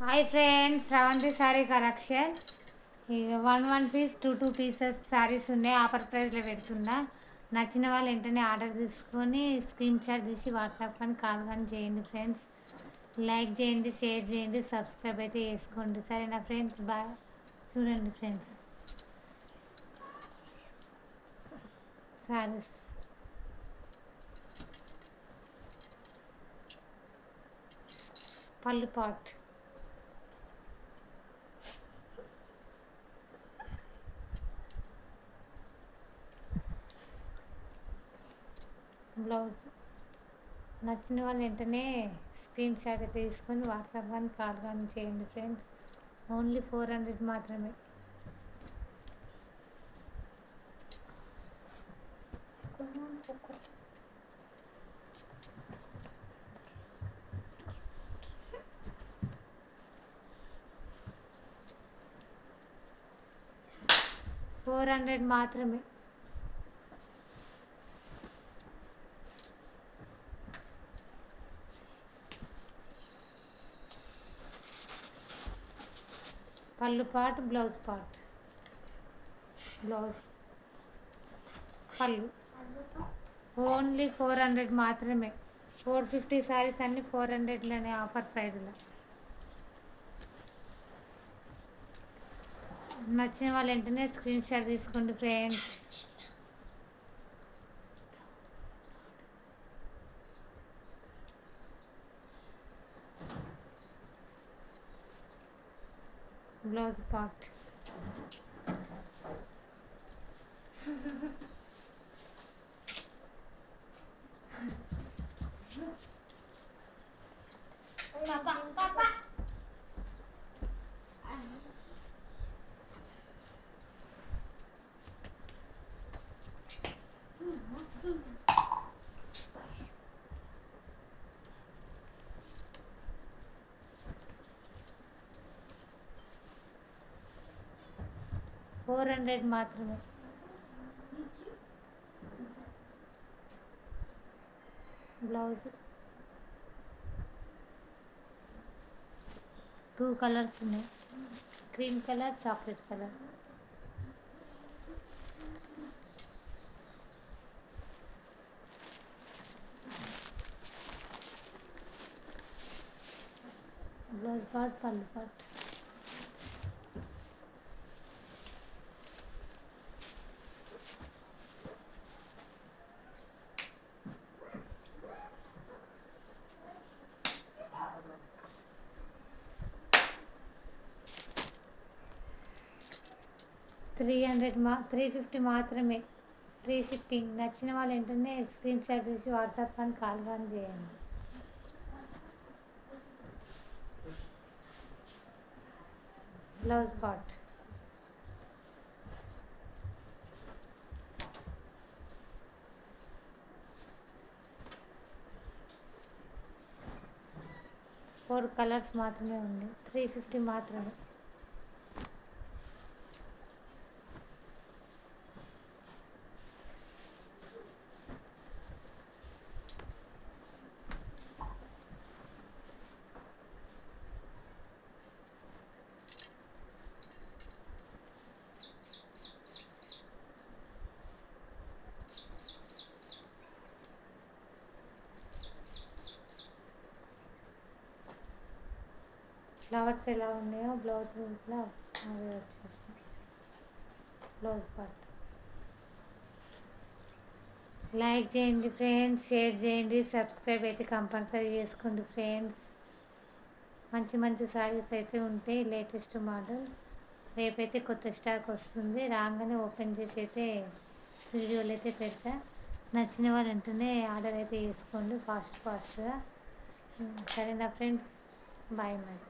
Hi friends, Shravanthi sari collection. ఇక one piece two pieces saris ఉన్నాయి. Offer ప్రైస్లో పెడుతున్నా. నచ్చిన వాళ్ళు వెంటనే ఆర్డర్ తీసుకొని స్క్రీన్ షాట్ తీసి వాట్సాప్ కానీ కాల్ కానీ చేయండి ఫ్రెండ్స్. లైక్ చేయండి, షేర్ చేయండి, సబ్స్క్రైబ్ అయితే చేసుకోండి. సరేనా ఫ్రెండ్స్? బాయ్. చూడండి ఫ్రెండ్స్, సారీస్ పళ్ళు పాట్, బ్లౌజ్. నచ్చిన వాళ్ళు వెంటనే స్క్రీన్ షాట్ అయితే తీసుకొని వాట్సాప్ కానీ కాల్ కానీ చేయండి ఫ్రెండ్స్. ఓన్లీ 400 మాత్రమే. $400 మాత్రమే. పళ్ళు పాటు, బ్లౌజ్ పాట్. బ్లౌజ్, పళ్ళు. ఓన్లీ 400 మాత్రమే. 450 సారీస్ అన్నీ 400లోనే ఆఫర్ ప్రైజ్లో. నచ్చిన వాళ్ళు వెంటనే స్క్రీన్ షాట్ తీసుకోండి ఫ్రెండ్స్. Blouse part. $400 మాత్రమే. బ్లౌజ్ 2 కలర్స్ ఉన్నాయి. Cream colour, chocolate colour. Blouse part, పళ్ళు పార్ట్. $350 మాత్రమే. Free shipping. నచ్చిన వాళ్ళు వెంటనే స్క్రీన్ షాట్ తీసి వాట్సాప్ కానీ కాల్ కానీ చేయండి. Blouse part. ఫోర్ కలర్స్ మాత్రమే ఉంది. $350 మాత్రమే. ఫ్లవర్స్ ఎలా ఉన్నాయో బ్లౌజ్ ఇట్లా అవి వచ్చేస్తాయి. Blouse part. లైక్ చేయండి ఫ్రెండ్స్, షేర్ చేయండి, సబ్స్క్రైబ్ అయితే కంపల్సరీ చేసుకోండి ఫ్రెండ్స్. మంచి మంచి సారీస్ అయితే ఉంటాయి. లేటెస్ట్ మోడల్ రేపైతే కొత్త స్టాక్ వస్తుంది. రాగానే ఓపెన్ చేసి అయితే వీడియోలు అయితే పెడతా. నచ్చిన వాళ్ళు వెంటనే ఆర్డర్ అయితే చేసుకోండి ఫాస్ట్గా. సరేనా ఫ్రెండ్స్? బాయ్ మరి.